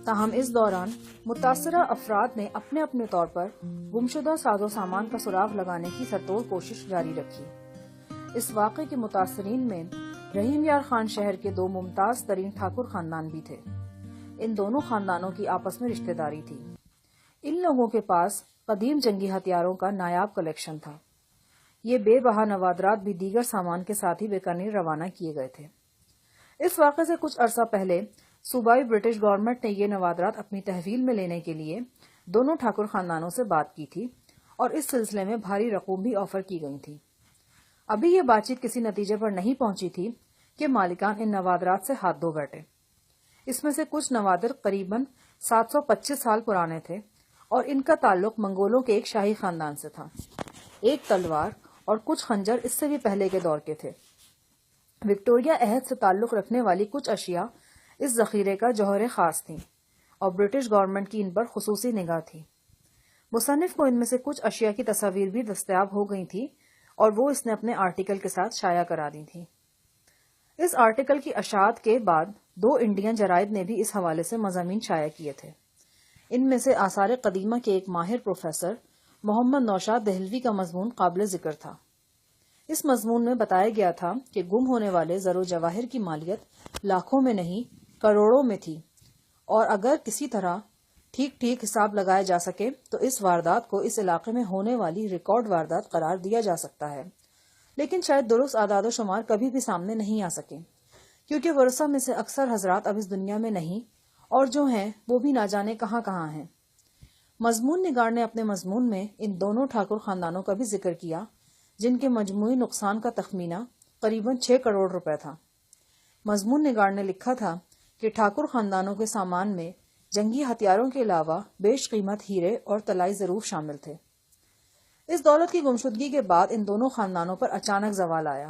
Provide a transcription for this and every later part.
تاہم اس دوران متاثرہ افراد نے اپنے اپنے طور پر گمشدہ ساز و سامان کا سراغ لگانے کی سرتوڑ کوشش جاری رکھی۔ اس واقعے کے متاثرین میں رحیم یار خان شہر کے دو ممتاز ترین ٹھاکر خاندان بھی تھے۔ ان دونوں خاندانوں کی آپس میں رشتہ داری تھی۔ ان لوگوں کے پاس قدیم جنگی ہتھیاروں کا نایاب کلیکشن تھا۔ یہ بے بہا نوادرات بھی دیگر سامان کے ساتھ ہی بیکانیر روانہ کیے گئے تھے۔ اس واقعے سے کچھ عرصہ پہلے صوبائی برٹش گورنمنٹ نے یہ نوادرات اپنی تحویل میں لینے کے لیے دونوں ٹھاکر خاندانوں سے بات کی تھی اور اس سلسلے میں بھاری رقوم بھی آفر کی گئی تھی۔ ابھی یہ بات چیت کسی نتیجے پر نہیں پہنچی تھی کہ مالکان ان نوادرات سے ہاتھ دھو بیٹھے۔ اس میں سے کچھ نوادر قریباً 725 سال پرانے تھے اور ان کا تعلق منگولوں کے ایک شاہی خاندان سے تھا۔ ایک تلوار اور کچھ خنجر اس سے بھی پہلے کے دور کے تھے۔ وکٹوریہ عہد سے تعلق رکھنے والی کچھ اشیاء اس ذخیرے کا جوہر خاص تھیں اور برٹش گورنمنٹ کی ان پر خصوصی نگاہ تھی۔ مصنف کو ان میں سے کچھ اشیاء کی تصاویر بھی دستیاب ہو گئی تھی اور وہ اس نے اپنے آرٹیکل کے ساتھ شائع کرا دی تھی۔ اس آرٹیکل کی اشاعت کے بعد 2 انڈین جرائد نے بھی اس حوالے سے مضامین شائع کیے تھے۔ ان میں سے آثار قدیمہ کے ایک ماہر پروفیسر محمد نوشاد دہلوی کا مضمون قابل ذکر تھا۔ اس مضمون میں بتایا گیا تھا کہ گم ہونے والے زر و جواہر کی مالیت لاکھوں میں نہیں کروڑوں میں تھی، اور اگر کسی طرح ٹھیک ٹھیک حساب لگایا جا سکے تو اس واردات کو اس علاقے میں ہونے والی ریکارڈ واردات قرار دیا جا سکتا ہے، لیکن شاید درست اعداد و شمار کبھی بھی سامنے نہیں آ سکے، کیونکہ ورثہ میں سے اکثر حضرات اب اس دنیا میں نہیں، اور جو ہیں وہ بھی نہ جانے کہاں کہاں ہیں۔ مضمون نگار نے اپنے مضمون میں ان دونوں ٹھاکر خاندانوں کا بھی ذکر کیا، جن کے مجموعی نقصان کا تخمینہ قریباً 6 کروڑ روپے تھا۔ مضمون نگار نے لکھا تھا کہ ٹھاکر خاندانوں کے سامان میں جنگی ہتھیاروں کے علاوہ بیش قیمت ہیرے اور طلائی ضروف شامل تھے۔ اس دولت کی گمشدگی کے بعد ان دونوں خاندانوں پر اچانک زوال آیا۔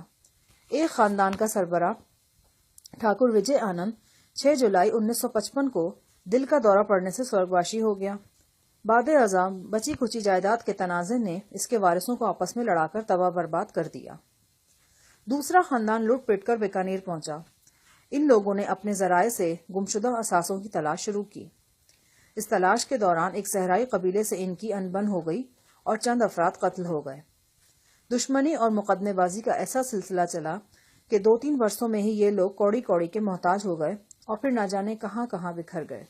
ایک خاندان کا سربراہ ٹھاکر وجے آنند 6 جولائی 1955 کو دل کا دورہ پڑنے سے سرگواشی ہو گیا۔ بعد ازاں بچی کھچی جائیداد کے تنازع نے اس کے وارثوں کو آپس میں لڑا کر تباہ برباد کر دیا۔ دوسرا خاندان لوٹ پٹ کر بیکانیر پہنچا۔ ان لوگوں نے اپنے ذرائع سے گمشدہ اثاثوں کی تلاش شروع کی۔ اس تلاش کے دوران ایک صحرائی قبیلے سے ان کی انبن ہو گئی اور چند افراد قتل ہو گئے۔ دشمنی اور مقدمے بازی کا ایسا سلسلہ چلا کہ 2-3 برسوں میں ہی یہ لوگ کوڑی کوڑی کے محتاج ہو گئے اور پھر نہ جانے کہاں کہاں بکھر گئے۔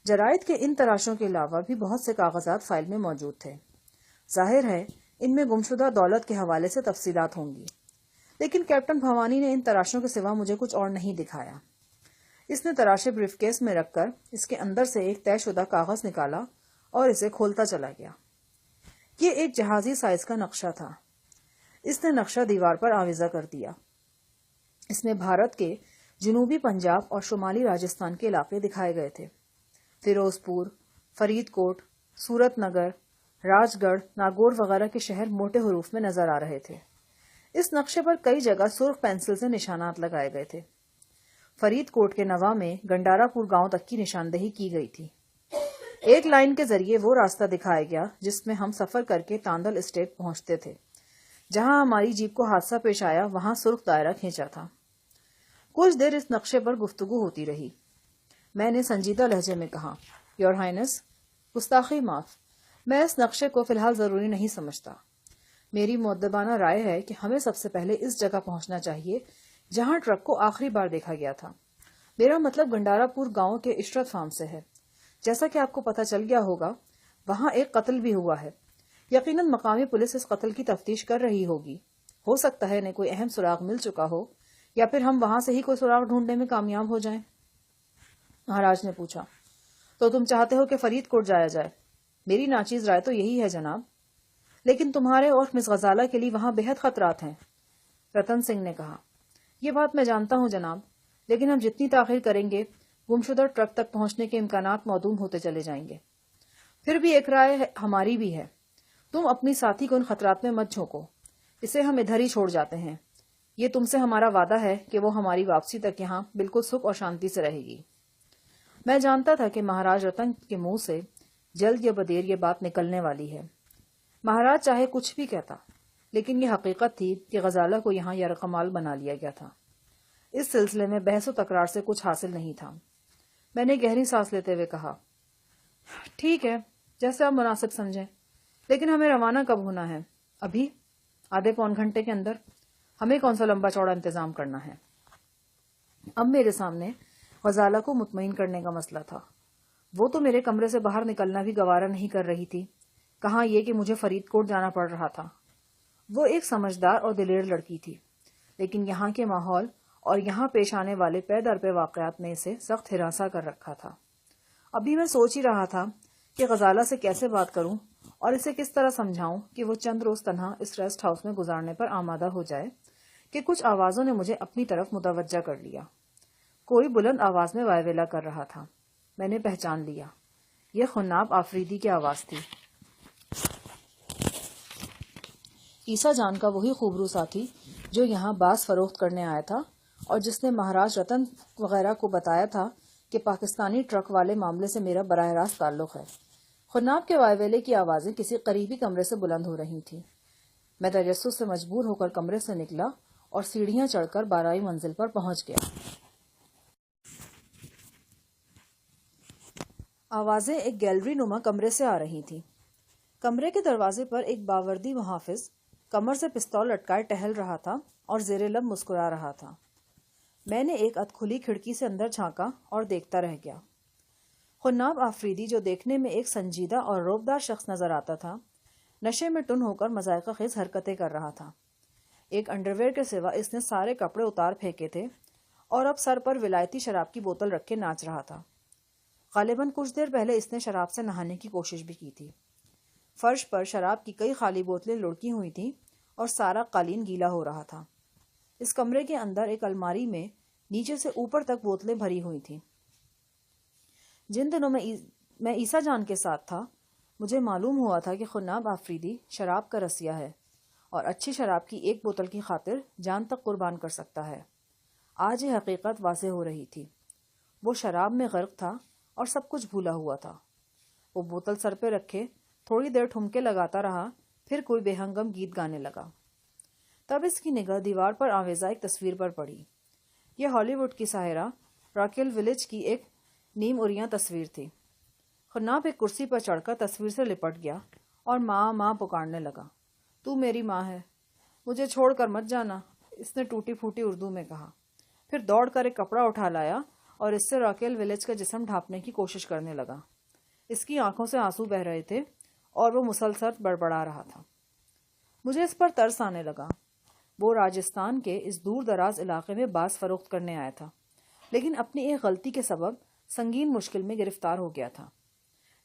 جرائد کے ان تراشوں کے علاوہ بھی بہت سے کاغذات فائل میں موجود تھے۔ ظاہر ہے ان میں گمشدہ دولت کے حوالے سے تفصیلات ہوں گی، لیکن کیپٹن بھوانی نے ان تراشوں کے سوا مجھے کچھ اور نہیں دکھایا۔ اس نے تراشے بریف کیس میں رکھ کر اس کے اندر سے ایک طے شدہ کاغذ نکالا اور اسے کھولتا چلا گیا۔ یہ ایک جہازی سائز کا نقشہ تھا۔ اس نے نقشہ دیوار پر آویزہ کر دیا۔ اس میں بھارت کے جنوبی پنجاب اور شمالی راجستھان کے علاقے دکھائے گئے تھے۔ فیروز پور، فرید کوٹ، سورت نگر، راج گڑھ، ناگور وغیرہ کے شہر موٹے حروف میں نظر آ رہے تھے۔ اس نقشے پر کئی جگہ سرخ پینسل سے نشانات لگائے گئے تھے۔ فرید کوٹ کے نواح میں گنڈارا پور گاؤں تک کی نشاندہی کی گئی تھی۔ ایک لائن کے ذریعے وہ راستہ دکھایا گیا جس میں ہم سفر کر کے تاندل اسٹیٹ پہنچتے تھے۔ جہاں ہماری جیپ کو حادثہ پیش آیا وہاں سرخ دائرہ کھینچا تھا۔ کچھ دیر اس نقشے پر گفتگو ہوتی رہی۔ میں نے سنجیدہ لہجے میں کہا، یور ہائنس، گستاخی معاف، میں اس نقشے کو فی الحال ضروری نہیں سمجھتا۔ میری مؤدبانہ رائے ہے کہ ہمیں سب سے پہلے اس جگہ پہنچنا چاہیے جہاں ٹرک کو آخری بار دیکھا گیا تھا۔ میرا مطلب گنڈارا پور گاؤں کے عشرت فارم سے ہے۔ جیسا کہ آپ کو پتہ چل گیا ہوگا وہاں ایک قتل بھی ہوا ہے۔ یقیناً مقامی پولیس اس قتل کی تفتیش کر رہی ہوگی۔ ہو سکتا ہے انہیں کوئی اہم سراغ مل چکا ہو یا پھر ہم وہاں سے ہی کوئی سراغ ڈھونڈنے میں کامیاب ہو جائیں۔ مہاراج نے پوچھا، تو تم چاہتے ہو کہ فرید کوٹ جایا جائے؟ میری ناچیز رائے تو یہی ہے جناب، لیکن تمہارے اور مس غزالہ کے لیے وہاں بہت خطرات ہیں۔ رتن سنگھ نے کہا، یہ بات میں جانتا ہوں جناب، لیکن ہم جتنی تاخیر کریں گے گمشدہ ٹرک تک پہنچنے کے امکانات معدوم ہوتے چلے جائیں گے۔ پھر بھی ایک رائے ہماری بھی ہے، تم اپنی ساتھی کو ان خطرات میں مت جھونکو، اسے ہم ادھر ہی چھوڑ جاتے ہیں۔ یہ تم سے ہمارا وعدہ ہے کہ وہ ہماری واپسی تک یہاں بالکل سکھ اور شانتی سے رہے گی۔ میں جانتا تھا کہ مہاراج رتن کے منہ سے جلد یا بدیر یہ بات نکلنے والی ہے۔ مہاراج چاہے کچھ بھی کہتا، لیکن یہ حقیقت تھی کہ غزالہ کو یہاں یرغمال بنا لیا گیا تھا۔ اس سلسلے میں بحث و تکرار سے کچھ حاصل نہیں تھا۔ میں نے گہری سانس لیتے ہوئے کہا، ٹھیک ہے، جیسے آپ مناسب سمجھیں، لیکن ہمیں روانہ کب ہونا ہے؟ ابھی؟ آدھے پون گھنٹے کے اندر؟ ہمیں کون سا لمبا چوڑا انتظام کرنا ہے؟ اب میرے سامنے غزالہ کو مطمئن کرنے کا مسئلہ تھا۔ وہ تو میرے کمرے سے باہر نکلنا بھی گوارا نہیں کر رہی تھی، کہاں یہ کہ مجھے فرید کوٹ جانا پڑ رہا تھا۔ وہ ایک سمجھدار اور دلیر لڑکی تھی، لیکن یہاں کے ماحول اور یہاں پیش آنے والے پے در پہ واقعات نے اسے سخت ہراساں کر رکھا تھا۔ ابھی میں سوچ ہی رہا تھا کہ غزالہ سے کیسے بات کروں اور اسے کس طرح سمجھاؤں کہ وہ چند روز تنہا اس ریسٹ ہاؤس میں گزارنے پر آمادہ ہو جائے کہ کچھ آوازوں نے مجھے اپنی طرف متوجہ کر لیا۔ کوئی بلند آواز میں وائویلا کر رہا تھا۔ میں نے پہچان لیا، یہ خناب آفریدی کی آواز تھی۔ عیسیٰ جان کا وہی خوبرو ساتھی جو یہاں باس فروخت کرنے آیا تھا اور جس نے مہاراج رتن وغیرہ کو بتایا تھا کہ پاکستانی ٹرک والے معاملے سے میرا براہ راست تعلق ہے۔ خناب کے وائویلے کی آوازیں کسی قریبی کمرے سے بلند ہو رہی تھیں۔ میں تجسس سے مجبور ہو کر کمرے سے نکلا اور سیڑھیاں چڑھ کر 12ویں منزل پر پہنچ گیا۔ آوازیں ایک گیلری نما کمرے سے آ رہی تھیں۔ کمرے کے دروازے پر ایک باوردی محافظ کمر سے پستول لٹکائے ٹہل رہا تھا اور زیر لب مسکرا رہا تھا۔ میں نے ایک ادھ کھلی کھڑکی سے اندر جھانکا اور دیکھتا رہ گیا۔ خناب آفریدی جو دیکھنے میں ایک سنجیدہ اور روبدار شخص نظر آتا تھا، نشے میں ٹن ہو کر مذائقہ خیز حرکتیں کر رہا تھا۔ ایک انڈرویئر کے سوا اس نے سارے کپڑے اتار پھینکے تھے اور اب سر پر ولایتی شراب کی بوتل رکھ کے ناچ رہا تھا۔ غالباً کچھ دیر پہلے اس نے شراب سے نہانے کی کوشش بھی کی تھی۔ فرش پر شراب کی کئی خالی بوتلیں لڑکی ہوئی تھیں اور سارا قالین گیلا ہو رہا تھا۔ اس کمرے کے اندر ایک الماری میں نیچے سے اوپر تک بوتلیں بھری ہوئی تھیں۔ جن دنوں میں عیسیٰ جان کے ساتھ تھا، مجھے معلوم ہوا تھا کہ خناب آفریدی شراب کا رسیا ہے اور اچھی شراب کی ایک بوتل کی خاطر جان تک قربان کر سکتا ہے۔ آج یہ حقیقت واضح ہو رہی تھی۔ وہ شراب میں غرق تھا اور سب کچھ بھولا ہوا تھا۔ وہ بوتل سر پہ رکھے تھوڑی دیر ٹھمکے لگاتا رہا، پھر کوئی بے ہنگم گیت گانے لگا۔ تب اس کی نگاہ دیوار پر آویزہ ایک تصویر پر پڑی۔ یہ ہالی ووڈ کی ساحرہ راکیل ولیج کی ایک نیم اریاں تصویر تھی۔ خناب ایک کرسی پر چڑھ کر تصویر سے لپٹ گیا اور ماں ماں پکارنے لگا۔ تو میری ماں ہے، مجھے چھوڑ کر مت جانا، اس نے ٹوٹی پھوٹی اردو میں کہا۔ پھر دوڑ کر ایک کپڑا اٹھا لایا اور اس سے راکیل ولیج کا جسم ڈھانپنے کی کوشش کرنے لگا۔ اس کی آنکھوں سے آنسو بہ رہے تھے اور وہ مسلسل بڑبڑا رہا تھا۔ مجھے اس پر ترس آنے لگا۔ وہ راجستھان کے اس دور دراز علاقے میں باس فروخت کرنے آیا تھا، لیکن اپنی ایک غلطی کے سبب سنگین مشکل میں گرفتار ہو گیا تھا۔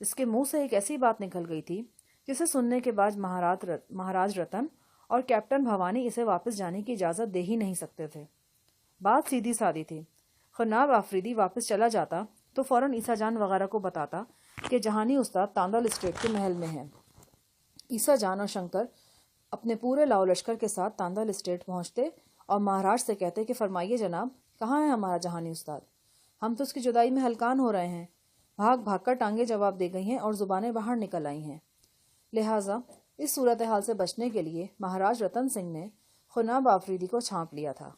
اس کے منہ سے ایک ایسی بات نکل گئی تھی جسے سننے کے بعد مہاراج رتن اور کیپٹن بھوانی اسے واپس جانے کی اجازت دے ہی نہیں سکتے تھے۔ بات سیدھی سادی تھی۔ خناب آفریدی واپس چلا جاتا تو فوراً عیسیٰ جان وغیرہ کو بتاتا کہ جہانی استاد تاندال اسٹیٹ کے محل میں ہیں۔ عیسیٰ جان اور شنکر اپنے پورے لاؤ لشکر کے ساتھ تاندال اسٹیٹ پہنچتے اور مہاراج سے کہتے کہ فرمائیے جناب، کہاں ہے ہمارا جہانی استاد؟ ہم تو اس کی جدائی میں ہلکان ہو رہے ہیں۔ بھاگ بھاگ کر ٹانگیں جواب دے گئی ہیں اور زبانیں باہر نکل آئی ہیں۔ لہٰذا اس صورتحال سے بچنے کے لیے مہاراج رتن سنگھ نے خناب آفریدی کو چھانپ لیا تھا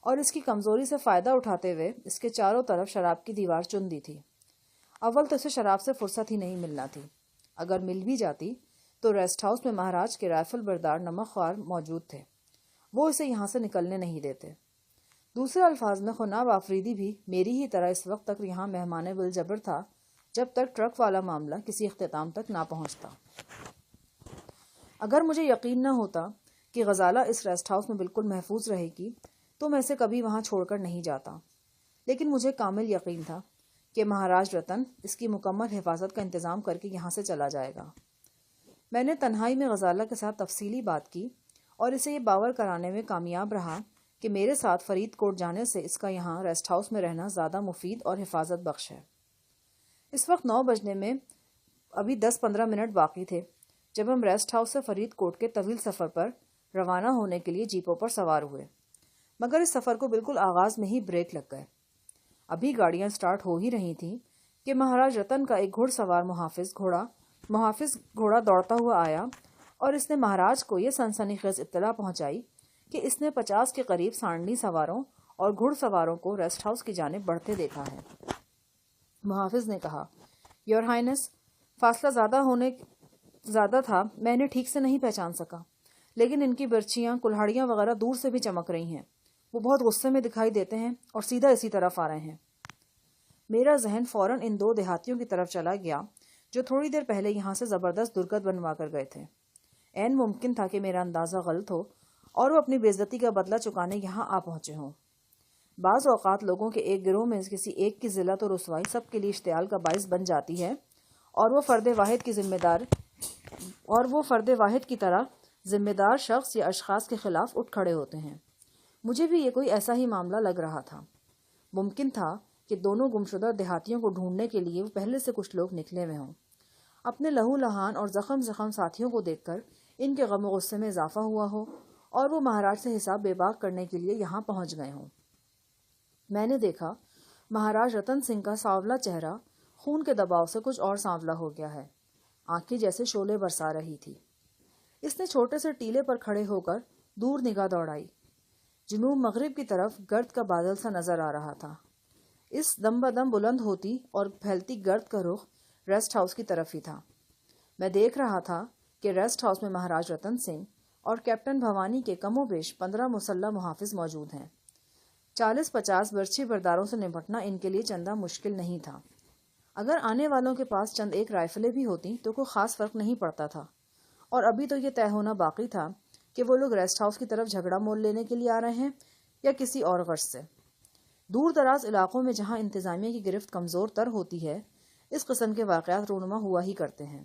اور اس کی کمزوری سے فائدہ اٹھاتے ہوئے اس کے چاروں طرف شراب کی دیوار چن دی تھی۔ اول تو اسے شراب سے فرصت ہی نہیں ملنا تھی۔ اگر مل بھی جاتی تو ریسٹ ہاؤس میں مہاراج کے رائفل بردار نمک خوار موجود تھے، وہ اسے یہاں سے نکلنے نہیں دیتے۔ دوسرے الفاظ میں خناب آفریدی بھی میری ہی طرح اس وقت تک یہاں مہمان بالجبر تھا جب تک ٹرک والا معاملہ کسی اختتام تک نہ پہنچتا۔ اگر مجھے یقین نہ ہوتا کہ غزالہ اس ریسٹ ہاؤس میں بالکل محفوظ رہے گی تو میں اسے کبھی وہاں چھوڑ کر نہیں جاتا، لیکن مجھے کامل یقین تھا کہ مہاراج رتن اس کی مکمل حفاظت کا انتظام کر کے یہاں سے چلا جائے گا۔ میں نے تنہائی میں غزالہ کے ساتھ تفصیلی بات کی اور اسے یہ باور کرانے میں کامیاب رہا کہ میرے ساتھ فرید کوٹ جانے سے اس کا یہاں ریسٹ ہاؤس میں رہنا زیادہ مفید اور حفاظت بخش ہے۔ اس وقت 9 بجنے میں ابھی 10-15 منٹ باقی تھے جب ہم ریسٹ ہاؤس سے فرید کوٹ کے طویل سفر پر روانہ ہونے کے لیے جیپوں پر سوار ہوئے، مگر اس سفر کو بالکل آغاز میں ہی بریک لگ گئے۔ ابھی گاڑیاں سٹارٹ ہو ہی رہی تھیں کہ مہاراج رتن کا ایک گھڑ سوار محافظ گھوڑا دوڑتا ہوا آیا اور اس نے مہاراج کو یہ سنسنی خیز اطلاع پہنچائی کہ اس نے 50 کے قریب سانڈلی سواروں اور گھڑ سواروں کو ریسٹ ہاؤس کی جانب بڑھتے دیکھا ہے۔ محافظ نے کہا، یور ہائنس، فاصلہ زیادہ تھا، میں انہیں ٹھیک سے نہیں پہچان سکا، لیکن ان کی برچیاں، کلہاڑیاں وغیرہ دور سے بھی چمک رہی ہیں۔ وہ بہت غصے میں دکھائی دیتے ہیں اور سیدھا اسی طرف آ رہے ہیں۔ میرا ذہن فوراً ان دو دیہاتیوں کی طرف چلا گیا جو تھوڑی دیر پہلے یہاں سے زبردست درگت بنوا کر گئے تھے۔ عین ممکن تھا کہ میرا اندازہ غلط ہو اور وہ اپنی بے عزتی کا بدلہ چکانے یہاں آ پہنچے ہوں۔ بعض اوقات لوگوں کے ایک گروہ میں کسی ایک کی ذلت اور رسوائی سب کے لیے اشتعال کا باعث بن جاتی ہے، اور وہ فرد واحد کی طرح ذمہ دار شخص یا اشخاص کے خلاف اٹھ کھڑے ہوتے ہیں۔ مجھے بھی یہ کوئی ایسا ہی معاملہ لگ رہا تھا۔ ممکن تھا کہ دونوں گمشدہ دیہاتیوں کو ڈھونڈنے کے لیے وہ پہلے سے کچھ لوگ نکلے ہوئے ہوں۔ اپنے لہو لہان اور زخم ساتھیوں کو دیکھ کر ان کے غم و غصے میں اضافہ ہوا ہو اور وہ مہاراج سے حساب بے باک کرنے کے لیے یہاں پہنچ گئے ہوں۔ میں نے دیکھا مہاراج رتن سنگھ کا سانولا چہرہ خون کے دباؤ سے کچھ اور سانولا ہو گیا ہے، آنکھیں جیسے شعلے برسا رہی تھی۔ اس نے چھوٹے سے ٹیلے پر کھڑے ہو کر دور نگاہ دوڑائی۔ جنوب مغرب کی طرف گرد کا بادل سا نظر آ رہا تھا۔ اس دم بدم بلند ہوتی اور پھیلتی گرد کا رخ ریسٹ ہاؤس کی طرف ہی تھا۔ میں دیکھ رہا تھا کہ ریسٹ ہاؤس میں مہاراج رتن سنگھ اور کیپٹن بھوانی کے کم و بیش 15 مسلح محافظ موجود ہیں۔ 40-50 برچھی برداروں سے نمٹنا ان کے لیے چندہ مشکل نہیں تھا۔ اگر آنے والوں کے پاس چند ایک رائفلیں بھی ہوتی تو کوئی خاص فرق نہیں پڑتا تھا، اور ابھی تو یہ طے ہونا باقی تھا کہ وہ لوگ ریسٹ ہاؤس کی طرف جھگڑا مول لینے کے لیے آ رہے ہیں یا کسی اور غرض سے۔ دور دراز علاقوں میں جہاں انتظامیہ کی گرفت کمزور تر ہوتی ہے، اس قسم کے واقعات رونما ہوا ہی کرتے ہیں۔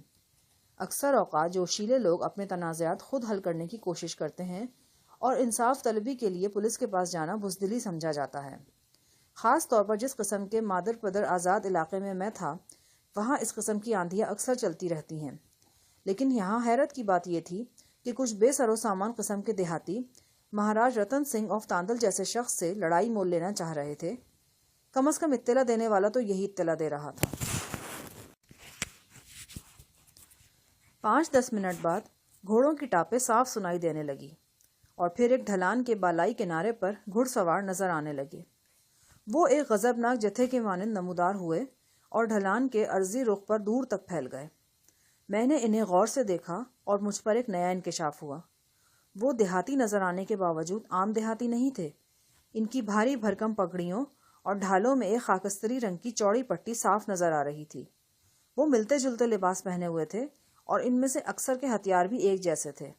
اکثر اوقات جوشیلے لوگ اپنے تنازعات خود حل کرنے کی کوشش کرتے ہیں، اور انصاف طلبی کے لیے پولیس کے پاس جانا بزدلی سمجھا جاتا ہے۔ خاص طور پر جس قسم کے مادر پدر آزاد علاقے میں تھا، وہاں اس قسم کی آندھیاں اکثر چلتی رہتی ہیں۔ لیکن یہاں حیرت کی بات یہ تھی کہ کچھ بے سر و سامان قسم کے دیہاتی مہاراج رتن سنگھ آف تاندل جیسے شخص سے لڑائی مول لینا چاہ رہے تھے۔ کم از کم اطلاع دینے والا تو یہی اطلاع دے رہا تھا۔ 5-10 منٹ بعد گھوڑوں کی ٹاپیں صاف سنائی دینے لگی، اور پھر ایک ڈھلان کے بالائی کنارے پر گھڑ سوار نظر آنے لگے۔ وہ ایک غضبناک جتھے کے مانند نمودار ہوئے اور ڈھلان کے عرضی رخ پر دور تک پھیل گئے۔ میں نے انہیں غور سے دیکھا اور مجھ پر ایک نیا انکشاف ہوا۔ وہ دیہاتی نظر آنے کے باوجود عام دیہاتی نہیں تھے۔ ان کی بھاری بھرکم پگڑیوں اور ڈھالوں میں ایک خاکستری رنگ کی چوڑی پٹی صاف نظر آ رہی تھی۔ وہ ملتے جلتے لباس پہنے ہوئے تھے اور ان میں سے اکثر کے ہتھیار بھی ایک جیسے تھے،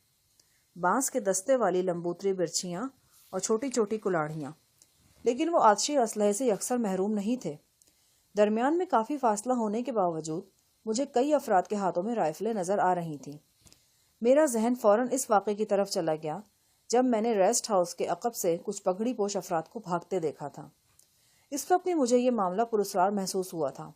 بانس کے دستے والی لمبوتری برچیاں اور چھوٹی چھوٹی کلاڑیاں، لیکن وہ آتشی اسلحے سے یکسر محروم نہیں تھے۔ درمیان میں کافی فاصلہ ہونے کے باوجود مجھے کئی افراد کے ہاتھوں میں رائفلیں نظر آ رہی تھیں۔ میرا ذہن فوراً اس واقعے کی طرف چلا گیا جب میں نے ریسٹ ہاؤس کے عقب سے کچھ پگڑی پوش افراد کو بھاگتے دیکھا تھا۔ اس وقت بھی مجھے یہ معاملہ پراسرار محسوس ہوا تھا۔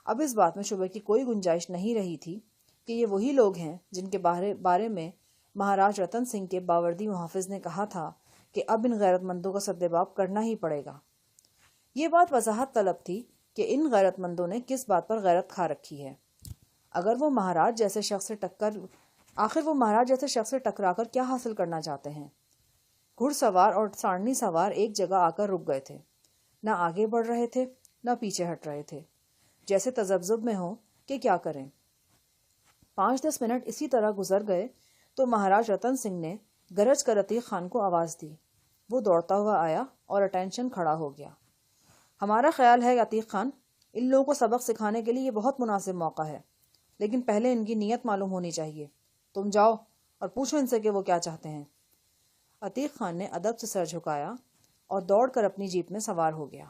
اب اس بات میں شبہ کی کوئی گنجائش نہیں رہی تھی کہ یہ وہی لوگ ہیں جن کے بارے میں مہاراج رتن سنگھ کے باوردی محافظ نے کہا تھا کہ اب ان غیرت مندوں کا سدباب کرنا ہی پڑے گا۔ یہ بات وضاحت طلب تھی کہ ان غیرت مندوں نے کس بات پر غیرت کھا رکھی ہے۔ آخر وہ مہاراج جیسے شخص سے ٹکرا کر کیا حاصل کرنا چاہتے ہیں؟ گھڑ سوار اور ساڑنی سوار ایک جگہ آ کر رک گئے تھے، نہ آگے بڑھ رہے تھے نہ پیچھے ہٹ رہے تھے، جیسے تذبذب میں ہوں کہ کیا کریں۔ 5-10 منٹ اسی طرح گزر گئے تو مہاراج رتن سنگھ نے گرج کر عتیق خان کو آواز دی۔ وہ دوڑتا ہوا آیا اور اٹینشن کھڑا ہو گیا۔ ہمارا خیال ہے عتیق خان، ان لوگوں کو سبق سکھانے کے لیے یہ بہت مناسب موقع ہے، لیکن پہلے ان کی نیت معلوم ہونی چاہیے۔ تم جاؤ اور پوچھو ان سے کہ وہ کیا چاہتے ہیں۔ عتیق خان نے ادب سے سر جھکایا اور دوڑ کر اپنی جیپ میں سوار ہو گیا۔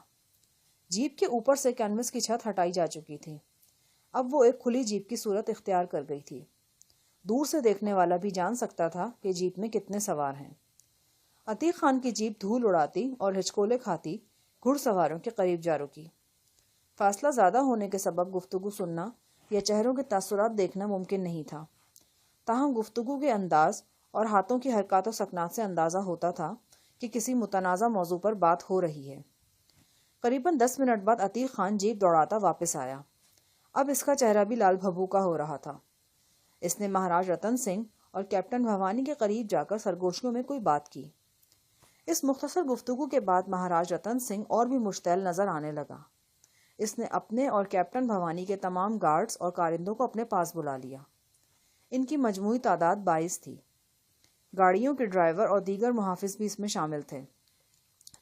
جیپ کے اوپر سے کینوس کی چھت ہٹائی جا چکی تھی۔ اب وہ ایک کھلی جیپ کی صورت اختیار کر گئی تھی۔ دور سے دیکھنے والا بھی جان سکتا تھا کہ جیپ میں کتنے سوار ہیں۔ عتیق خان کی جیپ دھول اڑاتی اور ہچکولے کھاتی گھڑ سواروں کے قریب جا رکی۔ فاصلہ زیادہ ہونے کے سبب گفتگو سننا یا چہروں کے تاثرات دیکھنا ممکن نہیں تھا، تاہم گفتگو کے انداز اور ہاتھوں کی حرکات و سکنات سے اندازہ ہوتا تھا کہ کسی متنازع موضوع پر بات ہو رہی ہے۔ قریباً 10 منٹ بعد عتیق خان جیپ دوڑاتا واپس آیا۔ اب اس کا چہرہ بھی لال بھبو کا ہو رہا تھا۔ اس نے مہاراج رتن سنگھ اور کیپٹن بھوانی کے قریب جا کر سرگوشیوں میں کوئی بات کی۔ اس مختصر گفتگو کے بعد مہاراج رتن سنگھ اور بھی مشتعل نظر آنے لگا۔ اس نے اپنے اور کیپٹن بھوانی کے تمام گارڈز اور کارندوں کو اپنے پاس بلا لیا۔ ان کی مجموعی تعداد 22 تھی۔ گاڑیوں کے ڈرائیور اور دیگر محافظ بھی اس میں شامل تھے۔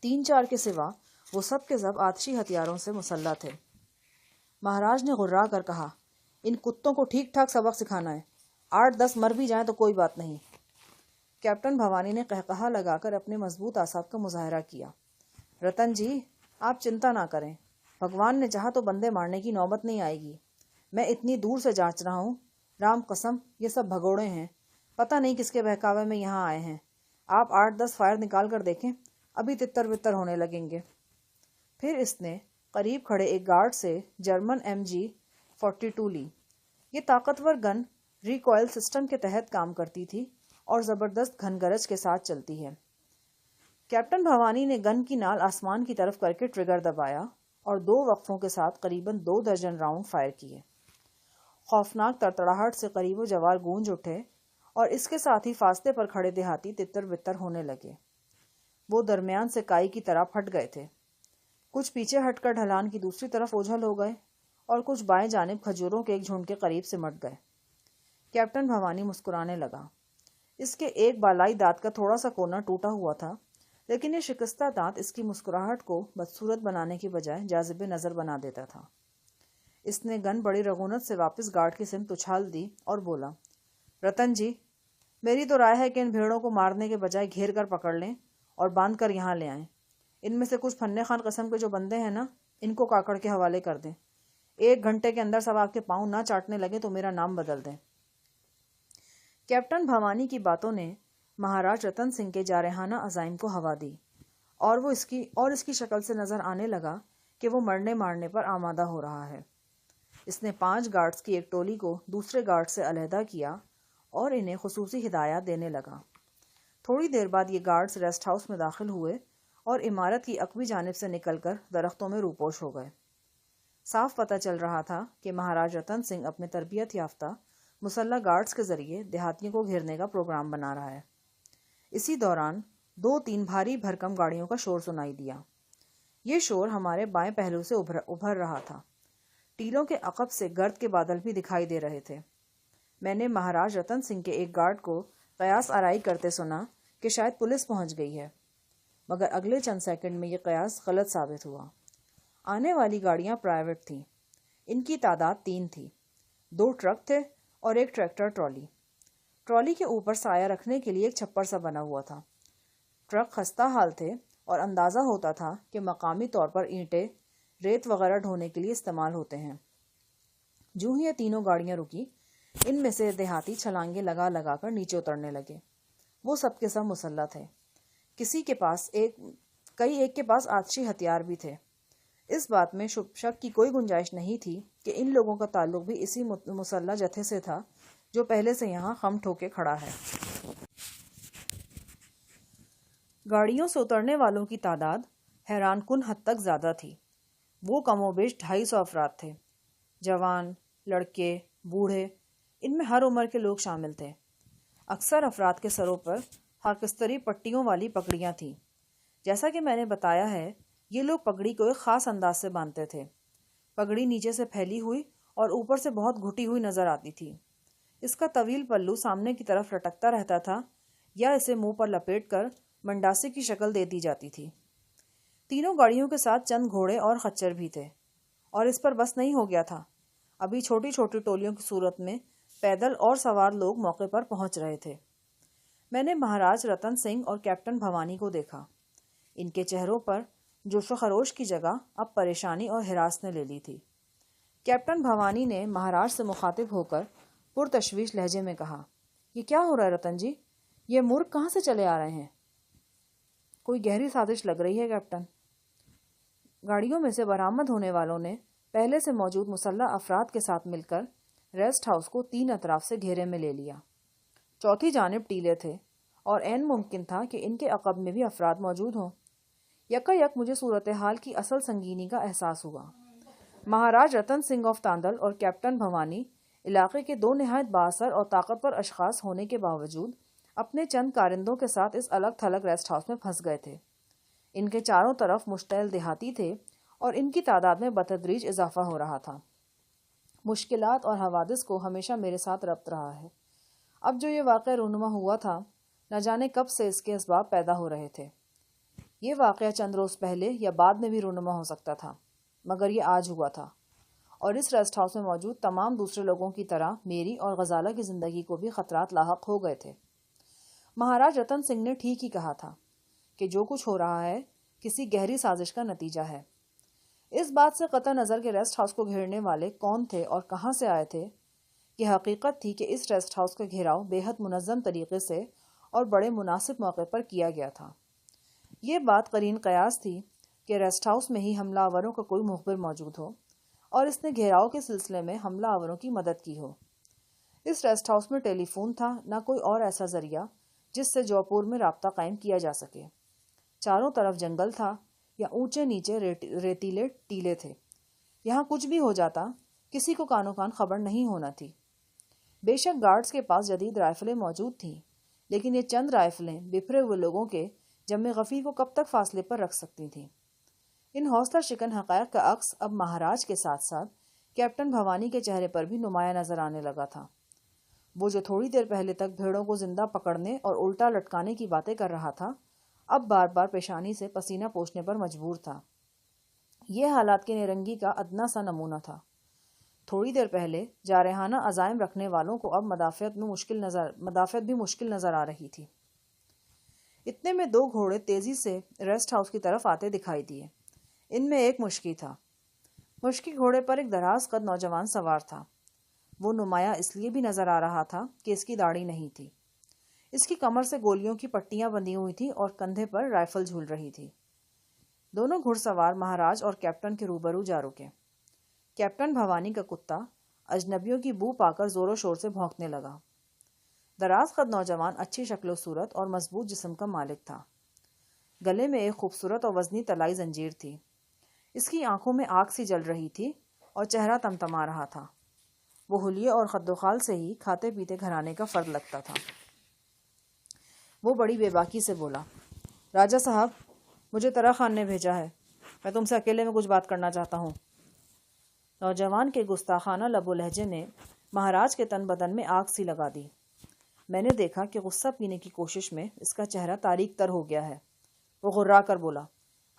3-4 کے سوا وہ سب کے سب آتشی ہتھیاروں سے مسلح تھے۔ مہاراج نے غرا کر کہا، ان کتوں کو ٹھیک ٹھاک سبق سکھانا ہے، 8-10 مر بھی جائیں تو کوئی بات نہیں۔ کیپٹن بھوانی نے قہقہا لگا کر اپنے مضبوط اعصاب کا مظاہرہ کیا۔ رتن جی، آپ چنتا نہ کریں، بھگوان نے چاہا تو بندے مارنے کی نوبت نہیں آئے گی۔ میں اتنی دور سے جانچ رہا ہوں، رام قسم یہ سب بھگوڑے ہیں، پتہ نہیں کس کے بہکاوے میں یہاں آئے ہیں۔ آپ 8-10 فائر نکال کر دیکھیں، ابھی تتر بتر ہونے لگیں گے۔ پھر اس نے قریب کھڑے ایک گارڈ سے جرمن MG-42 لی۔ یہ طاقتور گن ریکوائل سسٹم کے تحت کام کرتی تھی اور زبردست گھن گرج کے ساتھ چلتی ہے۔ کیپٹن بھوانی نے گن کی نال آسمان کی طرف کر کے ٹریگر دبایا اور 2 وقفوں کے ساتھ قریباً 2 درجن راؤنڈ فائر کیے۔ خوفناک تڑتڑاہٹ سے قریب و جوار گونج اٹھے اور اس کے ساتھ ہی فاصلے پر کھڑے دیہاتی تتر بتر ہونے لگے۔ وہ درمیان سے کائی کی طرح پھٹ گئے تھے۔ کچھ پیچھے ہٹ کر ڈھلان کی دوسری طرف اوجھل ہو گئے اور کچھ بائیں جانب کھجوروں کے ایک جھنڈ کے قریب سمٹ گئے۔ کیپٹن بھوانی مسکرانے لگا۔ اس کے ایک بالائی دانت کا تھوڑا سا کونا ٹوٹا ہوا تھا، لیکن یہ شکستہ دانت اس کی مسکراہٹ کو بدصورت بنانے کی بجائے جاذب نظر بنا دیتا تھا۔ اس نے گن بڑی رغونت سے واپس گارڈ کی سمت اچھال دی اور بولا، رتن جی، میری تو رائے ہے کہ ان بھیڑوں کو مارنے کے بجائے گھیر کر پکڑ لیں اور باندھ کر یہاں لے آئیں۔ ان میں سے کچھ پھنے خان قسم کے جو بندے ہیں نا، ان کو کاکڑ کے حوالے کر دیں۔ 1 گھنٹے کے اندر سب آپ کے پاؤں نہ چاٹنے لگے تو میرا نام بدل دیں۔ کیپٹن بھوانی کی باتوں نے مہاراج رتن سنگھ کے جارحانہ عزائم کو ہوا دی اور اس کی شکل سے نظر آنے لگا کہ وہ مرنے مارنے پر آمادہ ہو رہا ہے۔ اس نے 5 گارڈز کی ایک ٹولی کو دوسرے گارڈ سے علیحدہ کیا اور انہیں خصوصی ہدایات دینے لگا۔ تھوڑی دیر بعد یہ گارڈز ریسٹ ہاؤس میں داخل ہوئے اور عمارت کی عقبی جانب سے نکل کر درختوں میں روپوش ہو گئے۔ صاف پتہ چل رہا تھا کہ مہاراج رتن سنگھ اپنے تربیت یافتہ مسلح گارڈز کے ذریعے دیہاتیوں کو گھیرنے کا پروگرام بنا رہا ہے۔ اسی دوران 2-3 بھاری بھرکم گاڑیوں کا شور سنائی دیا۔ یہ شور ہمارے بائیں پہلو سے ابھر رہا تھا۔ ٹیلوں کے عقب سے گرد کے بادل بھی دکھائی دے رہے تھے۔ میں نے مہاراج رتن سنگھ کے ایک گارڈ کو قیاس آرائی کرتے سنا کہ شاید پولیس پہنچ گئی ہے، مگر اگلے چند سیکنڈ میں یہ قیاس غلط ثابت ہوا۔ آنے والی گاڑیاں پرائیویٹ تھیں۔ ان کی تعداد 3 تھی، 2 ٹرک تھے اور ایک ٹریکٹر ٹرالی۔ ٹرالی کے اوپر سایہ رکھنے کے لیے ایک چھپر سا بنا ہوا تھا۔ ٹرک خستہ حال تھے اور اندازہ ہوتا تھا کہ مقامی طور پر اینٹیں، ریت وغیرہ ڈھونے کے لیے استعمال ہوتے ہیں۔ جو ہی یہ تینوں گاڑیاں رکی، ان میں سے دیہاتی چھلانگیں لگا لگا کر نیچے اترنے لگے۔ وہ سب کے سب مسلح تھے۔ ایک کے پاس آتشی ہتھیار بھی تھے۔ اس بات میں شک کی کوئی گنجائش نہیں تھی کہ ان لوگوں کا تعلق بھی اسی مسلح جتھے سے تھا جو پہلے سے یہاں خم ٹھوکے کھڑا ہے۔ گاڑیوں سے اترنے والوں کی تعداد حیران کن حد تک زیادہ تھی۔ وہ کم و بیش 250 افراد تھے، جوان، لڑکے، بوڑھے، ان میں ہر عمر کے لوگ شامل تھے۔ اکثر افراد کے سروں پر خاکستری پٹیوں والی پگڑیاں تھیں۔ جیسا کہ میں نے بتایا ہے، یہ لوگ پگڑی کو ایک خاص انداز سے باندھتے تھے۔ پگڑی نیچے سے پھیلی ہوئی اور اوپر سے بہت گھٹی ہوئی نظر آتی تھی۔ اس کا طویل پلو سامنے کی طرف لٹکتا رہتا تھا یا اسے منہ پر لپیٹ کر منڈاسی کی شکل دے دی جاتی تھی۔ تینوں گاڑیوں کے ساتھ چند گھوڑے اور خچر بھی تھے، اور اس پر بس نہیں ہو گیا تھا۔ ابھی چھوٹی چھوٹی ٹولیوں کی صورت میں پیدل اور سوار لوگ موقع پر پہنچ رہے تھے۔ میں نے مہاراج رتن سنگھ اور کیپٹن بھوانی کو دیکھا۔ ان کے چہروں پر جوش و خروش کی جگہ اب پریشانی اور ہراس نے لے لی تھی۔ کیپٹن بھوانی نے مہاراج سے مخاطب ہو کر پرتشویش لہجے میں کہا، یہ کیا ہو رہا ہے رتن جی؟ یہ مورخ کہاں سے چلے آ رہے ہیں؟ کوئی گہری سازش لگ رہی ہے کیپٹن۔ گاڑیوں میں سے برآمد ہونے والوں نے پہلے سے موجود مسلح افراد کے ساتھ مل کر ریسٹ ہاؤس کو 3 اطراف سے گھیرے میں لے لیا۔ چوتھی جانب ٹیلے تھے اور عین ممکن تھا کہ ان کے عقب میں بھی افراد موجود ہوں۔ یک مجھے صورتحال کی اصل سنگینی کا احساس ہوا۔ مہاراج رتن سنگھ آف تاندل اور کیپٹن بھوانی علاقے کے 2 نہایت بااثر اور طاقتور اشخاص ہونے کے باوجود اپنے چند کارندوں کے ساتھ اس الگ تھلگ ریسٹ ہاؤس میں پھنس گئے تھے۔ ان کے چاروں طرف مشتعل دیہاتی تھے اور ان کی تعداد میں بتدریج اضافہ ہو رہا تھا۔ مشکلات اور حوادث کو ہمیشہ میرے ساتھ ربط رہا ہے۔ اب جو یہ واقعہ رونما ہوا تھا، نہ جانے کب سے اس کے اسباب پیدا ہو رہے تھے۔ یہ واقعہ چند روز پہلے یا بعد میں بھی رونما ہو سکتا تھا، مگر یہ آج ہوا تھا، اور اس ریسٹ ہاؤس میں موجود تمام دوسرے لوگوں کی طرح میری اور غزالہ کی زندگی کو بھی خطرات لاحق ہو گئے تھے۔ مہاراج رتن سنگھ نے ٹھیک ہی کہا تھا کہ جو کچھ ہو رہا ہے کسی گہری سازش کا نتیجہ ہے۔ اس بات سے قطع نظر کہ ریسٹ ہاؤس کو گھیرنے والے کون تھے اور کہاں سے آئے تھے، یہ حقیقت تھی کہ اس ریسٹ ہاؤس کا گھیراؤ بے حد منظم طریقے سے اور بڑے مناسب موقع پر کیا گیا تھا۔ یہ بات قرین قیاس تھی کہ ریسٹ ہاؤس میں ہی حملہ آوروں کا کوئی مخبر موجود ہو اور اس نے گھیراؤ کے سلسلے میں حملہ آوروں کی مدد کی ہو۔ اس ریسٹ ہاؤس میں ٹیلی فون تھا، نہ کوئی اور ایسا ذریعہ جس سے جوپور میں رابطہ قائم کیا جا سکے۔ چاروں طرف جنگل تھا یا اونچے نیچے ریتیلے ٹیلے تھے۔ یہاں کچھ بھی ہو جاتا کسی کو کانوں کان خبر نہیں ہونا تھی۔ بے شک گارڈز کے پاس جدید رائفلیں موجود تھیں، لیکن یہ چند رائفلیں بپھرے ہوئے لوگوں کے جمع غفیر کو کب تک فاصلے پر رکھ سکتی تھیں؟ ان حوصلہ شکن حقائق کا عکس اب مہاراج کے ساتھ ساتھ کیپٹن بھوانی کے چہرے پر بھی نمایاں نظر آنے لگا تھا۔ وہ جو تھوڑی دیر پہلے تک بھیڑوں کو زندہ پکڑنے اور الٹا لٹکانے کی باتیں کر رہا تھا، اب بار بار پیشانی سے پسینہ پوچھنے پر مجبور تھا۔ یہ حالات کے نرنگی کا ادنا سا نمونہ تھا۔ تھوڑی دیر پہلے جارحانہ عزائم رکھنے والوں کو اب مدافعت بھی مشکل نظر آ رہی تھی۔ اتنے میں دو گھوڑے تیزی سے ریسٹ ہاؤس کی طرف آتے دکھائی دیے۔ ان میں ایک مشکی تھا۔ مشکی گھوڑے پر ایک دراز قد نوجوان سوار تھا۔ وہ نمایاں اس لیے بھی نظر آ رہا تھا کہ اس کی داڑھی نہیں تھی۔ اس کی کمر سے گولیوں کی پٹیاں بندھی ہوئی تھیں اور کندھے پر رائفل جھول رہی تھی۔ دونوں گھڑ سوار مہاراج اور کیپٹن کے روبرو جا رکے۔ کیپٹن بھوانی کا کتا اجنبیوں کی بو پا کر زور و شور سے بھونکنے لگا۔ دراز قد نوجوان اچھی شکل و صورت اور مضبوط جسم کا مالک تھا۔ گلے میں ایک خوبصورت اور وزنی طلائی زنجیر تھی۔ اس کی آنکھوں میں آگ سی جل رہی تھی اور چہرہ تمتما رہا تھا۔ وہ حلیے اور خد و خال سے ہی کھاتے پیتے گھرانے کا فرد لگتا تھا۔ وہ بڑی بے باکی سے بولا، راجہ صاحب، مجھے طرح خان نے بھیجا ہے، میں تم سے اکیلے میں کچھ بات کرنا چاہتا ہوں۔ نوجوان کے گستاخانہ لب و لہجے نے مہاراج کے تن بدن میں آگ سی لگا دی۔ میں نے دیکھا کہ غصہ پینے کی کوشش میں اس کا چہرہ تاریک تر ہو گیا ہے۔ وہ غرا کر بولا،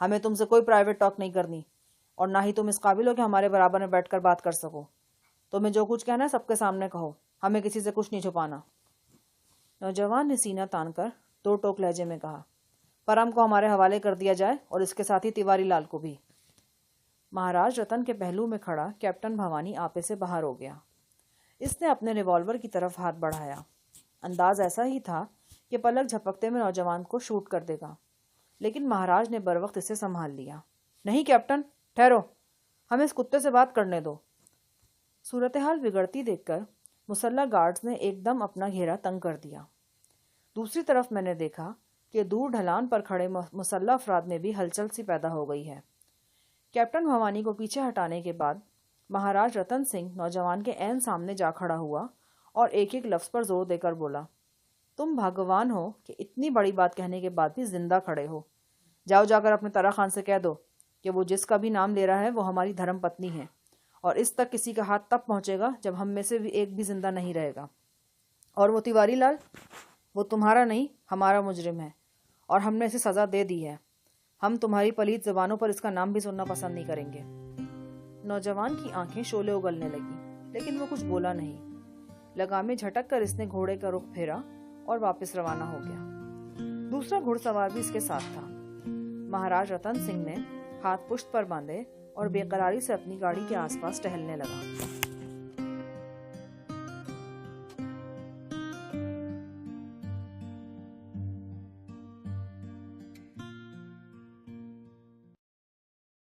ہمیں تم سے کوئی پرائیویٹ ٹاک نہیں کرنی، اور نہ ہی تم اس قابل ہو کہ ہمارے برابر میں بیٹھ کر بات کر سکو۔ تمہیں جو کچھ کہنا ہے سب کے سامنے کہو، ہمیں کسی سے کچھ نہیں چھپانا۔ نوجوان نے سینہ تان کر دو ٹوک لہجے میں کہا، پرم کو ہمارے حوالے کر دیا جائے اور اس کے ساتھ ہی تیواری لال کو بھی۔ مہاراج رتن کے پہلو میں کھڑا کیپٹن بھوانی آپے سے باہر ہو گیا۔ اس نے اپنے ریوالور کی طرف ہاتھ بڑھایا۔ انداز ایسا ہی تھا کہ پلک جھپکتے میں نوجوان کو شوٹ کر دے گا، لیکن مہاراج نے بروقت اسے سنبھال لیا۔ نہیں کیپٹن، ٹھہرو، ہمیں اس کتے سے بات کرنے دو۔ صورتحال بگڑتی دیکھ کر مسلح گارڈز نے ایک دم اپنا گھیرا تنگ کر دیا۔ دوسری طرف میں نے دیکھا کہ دور ڈھلان پر کھڑے مسلح افراد میں بھی ہلچل سی پیدا ہو گئی ہے۔ کیپٹن بھوانی کو پیچھے ہٹانے کے بعد مہاراج رتن سنگھ نوجوان کے عین سامنے جا کھڑا ہوا اور ایک ایک لفظ پر زور دے کر بولا، تم بھگوان ہو کہ اتنی بڑی بات کہنے کے بعد بھی زندہ کھڑے ہو۔ جاؤ جا کر اپنے طرح خان سے کہہ دو کہ وہ جس کا بھی نام لے رہا ہے وہ ہماری دھرم پتنی ہے، اور اس تک کسی کا ہاتھ تب پہنچے گا جب ہم میں سے بھی ایک بھی زندہ نہیں رہے گا۔ اور وہ تیواری لال، وہ تمہارا نہیں ہمارا مجرم ہے، اور ہم نے اسے سزا دے دی ہے۔ ہم تمہاری پلیت زبانوں پر اس کا نام بھی سننا پسند نہیں کریں گے۔ نوجوان کی آنکھیں شعلے اگلنے لگیں، لیکن وہ کچھ بولا نہیں۔ لگامیں جھٹک کر اس نے گھوڑے کا رخ پھیرا اور واپس روانہ ہو گیا۔ دوسرا گھڑ سوار بھی اس کے ساتھ تھا۔ مہاراج رتن سنگھ نے ہاتھ پشت پر باندھے اور بے قراری سے اپنی گاڑی کے آس پاس ٹہلنے لگا۔